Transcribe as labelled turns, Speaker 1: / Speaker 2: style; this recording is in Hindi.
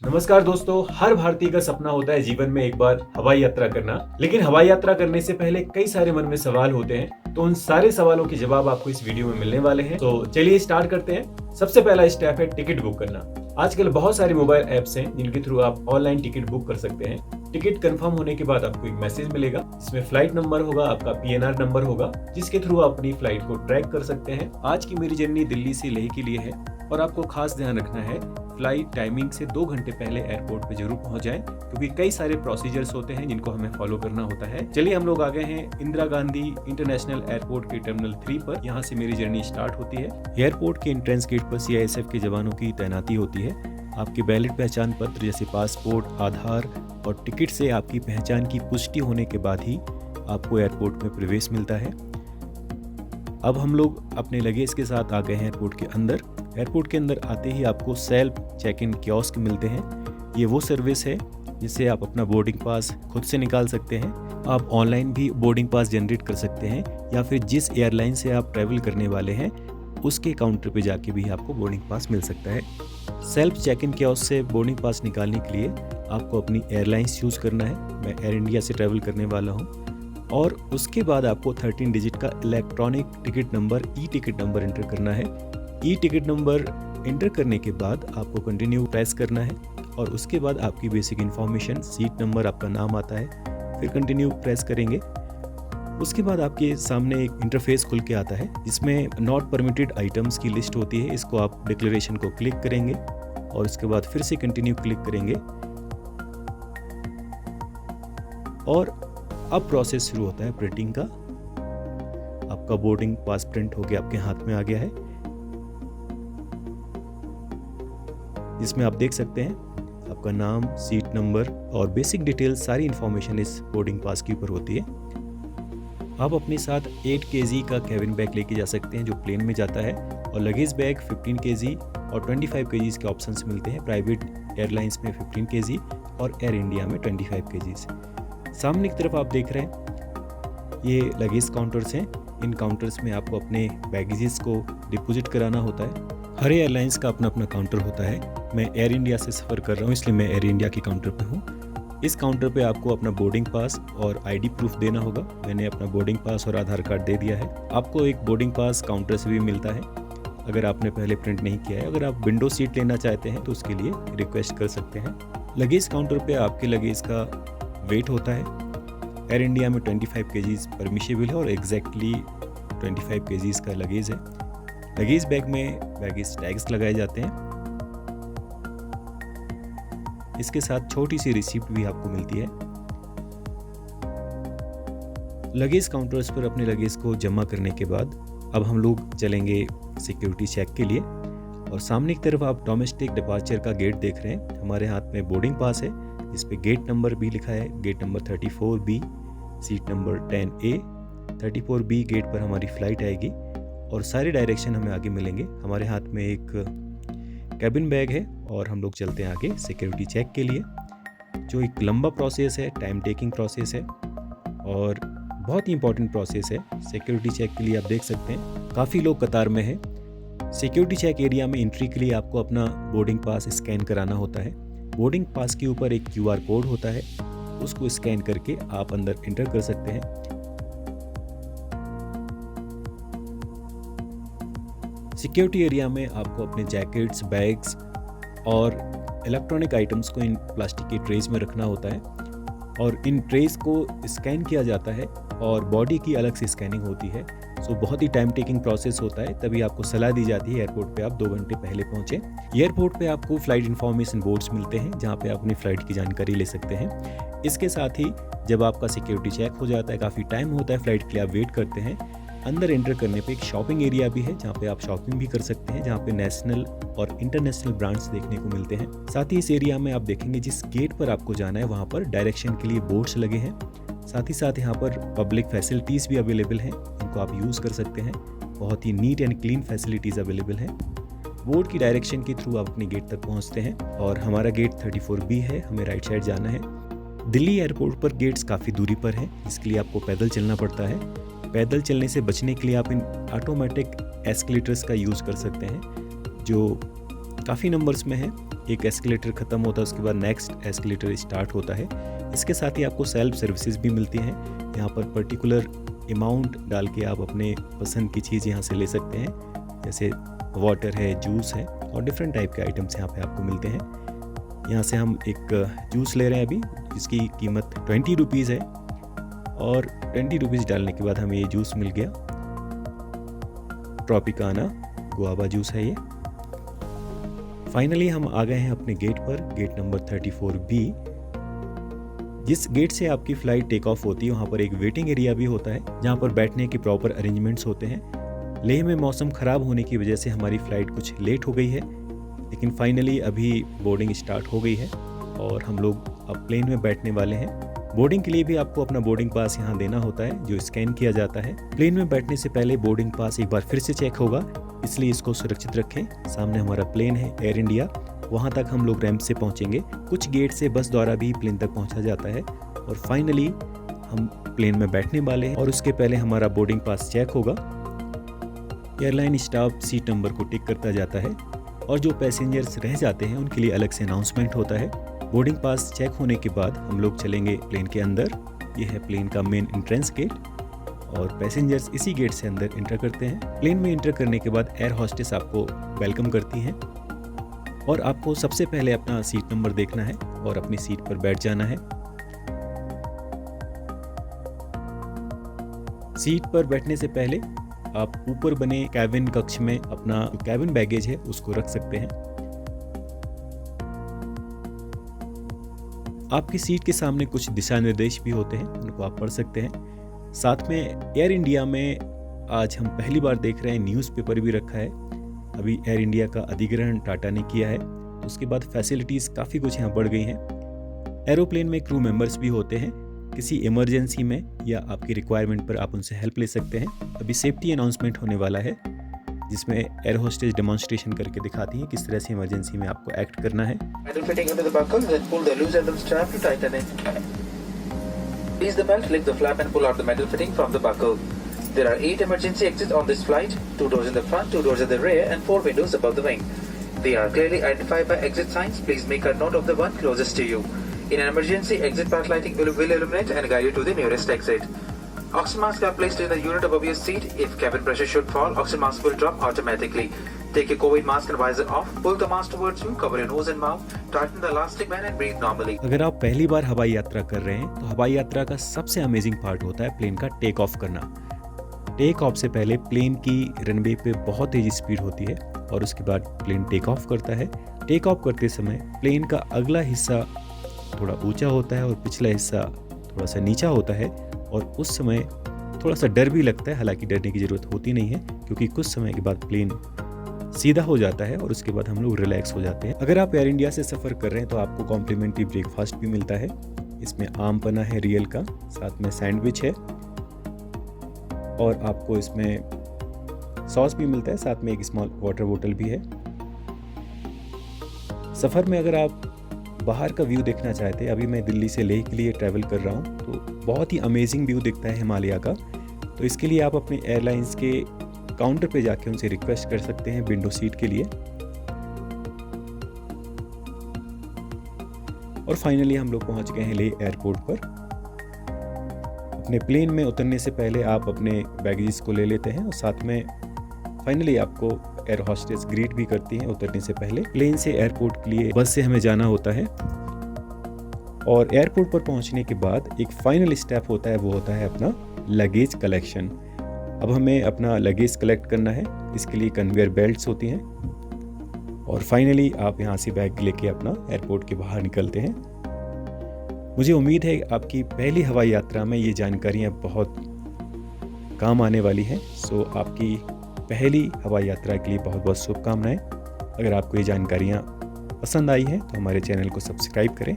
Speaker 1: नमस्कार दोस्तों, हर भारतीय का सपना होता है जीवन में एक बार हवाई यात्रा करना। लेकिन हवाई यात्रा करने से पहले कई सारे मन में सवाल होते हैं, तो उन सारे सवालों के जवाब आपको इस वीडियो में मिलने वाले हैं। तो चलिए स्टार्ट करते हैं। सबसे पहला स्टेप है टिकट बुक करना। आजकल बहुत सारे मोबाइल ऐप्स हैं जिनके थ्रू आप ऑनलाइन टिकट बुक कर सकते हैं। टिकट कंफर्म होने के बाद आपको एक मैसेज मिलेगा जिसमें फ्लाइट नंबर होगा, आपका PNR नंबर होगा, जिसके थ्रू आप अपनी फ्लाइट को ट्रैक कर सकते हैं। आज की मेरी जर्नी दिल्ली से लेह के लिए है और आपको खास ध्यान रखना है फ्लाइट टाइमिंग से 2 घंटे पहले एयरपोर्ट पे जरूर पहुंच जाएं, क्योंकि कई सारे प्रोसीजर्स होते हैं जिनको हमें फॉलो करना होता है। चलिए हम लोग आ गए हैं इंदिरा गांधी इंटरनेशनल एयरपोर्ट के टर्मिनल 3 पर। यहाँ से मेरी जर्नी स्टार्ट होती है। एयरपोर्ट के एंट्रेंस गेट पर CISF के जवानों की तैनाती होती है। आपके वैलिड पहचान पत्र जैसे पासपोर्ट, आधार और टिकट से आपकी पहचान की पुष्टि होने के बाद ही आपको एयरपोर्ट में प्रवेश मिलता है। अब हम लोग अपने लगेज के साथ आ गए हैं एयरपोर्ट के अंदर। एयरपोर्ट के अंदर आते ही आपको सेल्फ चेक इन कियोस्क मिलते हैं। ये वो सर्विस है जिससे आप अपना बोर्डिंग पास खुद से निकाल सकते हैं। आप ऑनलाइन भी बोर्डिंग पास जनरेट कर सकते हैं या फिर जिस एयरलाइन से आप ट्रैवल करने वाले हैं उसके काउंटर पे जाके भी आपको बोर्डिंग पास मिल सकता है। सेल्फ चेक इन कियोस्क से बोर्डिंग पास निकालने के लिए आपको अपनी एयरलाइंस चूज़ करना है। मैं एयर इंडिया से ट्रैवल करने वाला हूँ और उसके बाद आपको 13 डिजिट का electronic ticket number ticket number enter करना है। टिकट नंबर एंटर करने के बाद आपको कंटिन्यू प्रेस करना है और उसके बाद आपकी बेसिक इन्फॉर्मेशन, सीट नंबर, आपका नाम आता है, फिर कंटिन्यू प्रेस करेंगे। उसके बाद आपके सामने एक इंटरफेस खुल के आता है जिसमें नॉट परमिटेड आइटम्स की लिस्ट होती है। इसको आप डिक्लेरेशन को क्लिक करेंगे और उसके बाद फिर से कंटिन्यू क्लिक करेंगे और अब प्रोसेस शुरू होता है प्रिंटिंग का। आपका बोर्डिंग पास प्रिंट होकर आपके हाथ में आ गया है, जिसमें आप देख सकते हैं आपका नाम, सीट नंबर और बेसिक डिटेल्स, सारी इंफॉर्मेशन इस बोर्डिंग पास के ऊपर होती है। आप अपने साथ 8 kg का कैबिन बैग लेके जा सकते हैं जो प्लेन में जाता है, और लगेज बैग 15 kg और 25 kg के ऑप्शंस मिलते हैं। प्राइवेट एयरलाइंस में 15 kg और एयर इंडिया में 25 kg। सामने की तरफ आप देख रहे हैं ये लगेज काउंटर्स हैं। इन काउंटर्स में आपको अपने बैगेजेस को डिपॉजिट कराना होता है। हर एयरलाइंस का अपना अपना काउंटर होता है। मैं एयर इंडिया से सफ़र कर रहा हूँ इसलिए मैं एयर इंडिया के काउंटर पे हूँ। इस काउंटर पे आपको अपना बोर्डिंग पास और ID प्रूफ देना होगा। मैंने अपना बोर्डिंग पास और आधार कार्ड दे दिया है। आपको एक बोर्डिंग पास काउंटर से भी मिलता है अगर आपने पहले प्रिंट नहीं किया है। अगर आप विंडो सीट लेना चाहते हैं तो उसके लिए रिक्वेस्ट कर सकते हैं। लगेज काउंटर पे आपके लगेज का वेट होता है। एयर इंडिया में 25 kg परमिशेबल है और एग्जैक्टली 25 kg का लगेज है। लगेज बैग में बैगेज टैग्स लगाए जाते हैं। इसके साथ छोटी सी रिसिप्ट भी आपको मिलती है। लगेज काउंटर्स पर अपने लगेज को जमा करने के बाद अब हम लोग चलेंगे सिक्योरिटी चेक के लिए। और सामने की तरफ आप डोमेस्टिक डिपार्चर का गेट देख रहे हैं। हमारे हाथ में बोर्डिंग पास है जिस पे गेट नंबर भी लिखा है, gate number 34B, seat number 10A। 34B gate पर हमारी फ्लाइट आएगी और सारे डायरेक्शन हमें आगे मिलेंगे। हमारे हाथ में एक कैबिन बैग है और हम लोग चलते हैं आगे सिक्योरिटी चेक के लिए, जो एक लंबा प्रोसेस है, टाइम टेकिंग प्रोसेस है और बहुत ही इंपॉर्टेंट प्रोसेस है। सिक्योरिटी चेक के लिए आप देख सकते हैं काफ़ी लोग कतार में हैं। सिक्योरिटी चेक एरिया में एंट्री के लिए आपको अपना बोर्डिंग पास स्कैन कराना होता है। बोर्डिंग पास के ऊपर एक QR कोड होता है, उसको स्कैन करके आप अंदर एंटर कर सकते हैं। सिक्योरिटी एरिया में आपको अपने जैकेट्स, बैग्स और इलेक्ट्रॉनिक आइटम्स को इन प्लास्टिक के ट्रेज में रखना होता है और इन ट्रेज को स्कैन किया जाता है और बॉडी की अलग से स्कैनिंग होती है। सो बहुत ही टाइम टेकिंग प्रोसेस होता है, तभी आपको सलाह दी जाती है एयरपोर्ट पे आप 2 घंटे पहले पहुंचे। एयरपोर्ट पे आपको फ्लाइट इन्फॉर्मेशन बोर्ड्स मिलते हैं जहां पे आप अपनी फ़्लाइट की जानकारी ले सकते हैं। इसके साथ ही जब आपका सिक्योरिटी चेक हो जाता है, काफ़ी टाइम होता है फ्लाइट के लिए, आप वेट करते हैं। अंदर एंटर करने पे एक शॉपिंग एरिया भी है जहाँ पे आप शॉपिंग भी कर सकते हैं, जहाँ पे नेशनल और इंटरनेशनल ब्रांड्स देखने को मिलते हैं। साथ ही इस एरिया में आप देखेंगे जिस गेट पर आपको जाना है वहाँ पर डायरेक्शन के लिए बोर्ड्स लगे हैं। साथ ही साथ यहाँ पर पब्लिक फैसिलिटीज़ भी अवेलेबल हैं, इनको आप यूज़ कर सकते हैं। बहुत ही neat and clean facilities available हैं। बोर्ड की डायरेक्शन के थ्रू आप अपने गेट तक पहुँचते हैं और हमारा गेट 34B है, हमें राइट साइड जाना है। दिल्ली एयरपोर्ट पर गेट्स काफ़ी दूरी पर हैं, इसके लिए आपको पैदल चलना पड़ता है। पैदल चलने से बचने के लिए आप इन ऑटोमेटिक एस्केलेटर्स का यूज़ कर सकते हैं जो काफ़ी नंबर्स में है
Speaker 2: एक एस्केलेटर ख़त्म होता है उसके बाद नेक्स्ट एस्केलेटर स्टार्ट होता है। इसके साथ ही आपको सेल्फ सर्विसेज भी मिलती हैं। यहाँ पर पर्टिकुलर अमाउंट डाल के आप अपने पसंद की चीज़ यहाँ से ले सकते हैं, जैसे वाटर है, जूस है और डिफरेंट टाइप के आइटम्स यहाँ पे आपको मिलते हैं। यहाँ से हम एक जूस ले रहे हैं अभी, जिसकी कीमत 20 रुपीज़ है और 20 रुपीज़ डालने के बाद हमें ये जूस मिल गया। ट्रॉपिकाना गुआवा जूस है ये। फाइनली हम आ गए हैं अपने गेट पर, गेट नंबर 34B। जिस गेट से आपकी फ़्लाइट टेक ऑफ होती है वहाँ पर एक वेटिंग एरिया भी होता है, जहाँ पर बैठने के प्रॉपर अरेंजमेंट्स होते हैं। लेह में मौसम ख़राब होने की वजह से हमारी फ़्लाइट कुछ लेट हो गई है, लेकिन फाइनली अभी बोर्डिंग स्टार्ट हो गई है और हम लोग अब प्लेन में बैठने वाले हैं। बोर्डिंग के लिए भी आपको अपना बोर्डिंग पास यहाँ देना होता है, जो स्कैन किया जाता है। प्लेन में बैठने से पहले बोर्डिंग पास एक बार फिर से चेक होगा, इसलिए इसको सुरक्षित रखें। सामने हमारा प्लेन है एयर इंडिया, वहाँ तक हम लोग रैंप से पहुँचेंगे। कुछ गेट से बस द्वारा भी प्लेन तक पहुँचा जाता है और फाइनली हम प्लेन में बैठने वाले हैं और उसके पहले हमारा बोर्डिंग पास चेक होगा। एयरलाइन स्टाफ सीट नंबर को टिक करता जाता है और जो पैसेंजर्स रह जाते हैं उनके लिए अलग से अनाउंसमेंट होता है। बोर्डिंग पास चेक होने के बाद हम लोग चलेंगे प्लेन के अंदर। ये है प्लेन का मेन एंट्रेंस गेट और पैसेंजर्स इसी गेट से अंदर इंटर करते हैं। प्लेन में इंटर करने के बाद एयर होस्टेस आपको वेलकम करती हैं और आपको सबसे पहले अपना सीट नंबर देखना है और अपनी सीट पर बैठ जाना है। सीट पर बैठने से पहले आप ऊपर बने कैबिन कक्ष में अपना कैबिन बैगेज है उसको रख सकते हैं। आपकी सीट के सामने कुछ दिशा निर्देश भी होते हैं, उनको आप पढ़ सकते हैं। साथ में एयर इंडिया में आज हम पहली बार देख रहे हैं न्यूज़पेपर भी रखा है। अभी एयर इंडिया का अधिग्रहण टाटा ने किया है, तो उसके बाद फैसिलिटीज़ काफ़ी कुछ यहाँ बढ़ गई हैं। एरोप्लेन में क्रू मेंबर्स भी होते हैं, किसी इमरजेंसी में या आपकी रिक्वायरमेंट पर आप उनसे हेल्प ले सकते हैं। अभी सेफ्टी अनाउंसमेंट होने वाला है, जिसमें एयर होस्टेस डेमोन्स्ट्रेशन करके दिखाती है किस तरह से इमरजेंसी में आपको एक्ट करना है।
Speaker 3: Fitting into the buckle, then pull the loose end of the strap to tighten it. Release the belt, lift the flap and pull out the metal fitting from the buckle. There are 8 emergency exits on this flight, 2 doors in the front, 2 doors at the rear and 4 windows above the wing. They are clearly identified by exit signs. Please make a note of the one closest to you. In an emergency, exit path lighting will illuminate and guide you to the nearest exit. Oxygen masks are placed in the unit above your seat. If cabin pressure should fall, oxygen mask will drop automatically. Take your COVID mask and visor off. Pull the mask towards you. Cover your nose and mouth. Tighten the elastic band and breathe normally.
Speaker 2: अगर आप पहली बार हवाई यात्रा कर रहे हैं तो हवाई यात्रा का सबसे अमेजिंग पार्ट होता है प्लेन का टेक ऑफ करना। टेक ऑफ से पहले प्लेन की रनवे पे बहुत तेज़ी स्पीड होती है और उसके बाद प्लेन टेक ऑफ करता है। टेक ऑफ करते समय प्लेन का अगला हिस्सा थोड़ा ऊंचा होता है और पिछला हिस्सा थोड़ा सा नीचा होता है और उस समय थोड़ा सा डर भी लगता है, हालांकि डरने की ज़रूरत होती नहीं है क्योंकि कुछ समय के बाद प्लेन सीधा हो जाता है और उसके बाद हम लोग रिलैक्स हो जाते हैं। अगर आप एयर इंडिया से सफ़र कर रहे हैं तो आपको कॉम्प्लीमेंट्री ब्रेकफास्ट भी मिलता है। इसमें आम पन्ना है रियल का, साथ में सैंडविच है और आपको इसमें सॉस भी मिलता है, साथ में एक स्मॉल वाटर बोतल भी है। सफ़र में अगर आप बाहर का व्यू देखना चाहते हैं, अभी मैं दिल्ली से लेह के लिए ट्रैवल कर रहा हूँ, तो बहुत ही अमेजिंग व्यू दिखता है हिमालय का। तो इसके लिए आप अपने एयरलाइंस के काउंटर पे जाके उनसे रिक्वेस्ट कर सकते हैं विंडो सीट के लिए। और फाइनली हम लोग पहुंच गए हैं लेह एयरपोर्ट पर। अपने प्लेन में उतरने से पहले आप अपने बैगेजेस को ले लेते हैं और साथ में फाइनली आपको एयर होस्टेस ग्रीट भी करती हैं उतरने से पहले। प्लेन से एयरपोर्ट के लिए बस से हमें जाना होता है और एयरपोर्ट पर पहुंचने के बाद एक फाइनल स्टेप होता है, वो होता है अपना लगेज कलेक्शन। अब हमें अपना लगेज कलेक्ट करना है, इसके लिए कन्वेयर बेल्ट्स होती हैं और फाइनली आप यहाँ से बैग लेके अपना एयरपोर्ट के बाहर निकलते हैं। मुझे उम्मीद है आपकी पहली हवाई यात्रा में ये जानकारियाँ बहुत काम आने वाली हैं। सो आपकी पहली हवाई यात्रा के लिए बहुत बहुत शुभकामनाएं। अगर आपको ये जानकारियाँ पसंद आई हैं तो हमारे चैनल को सब्सक्राइब करें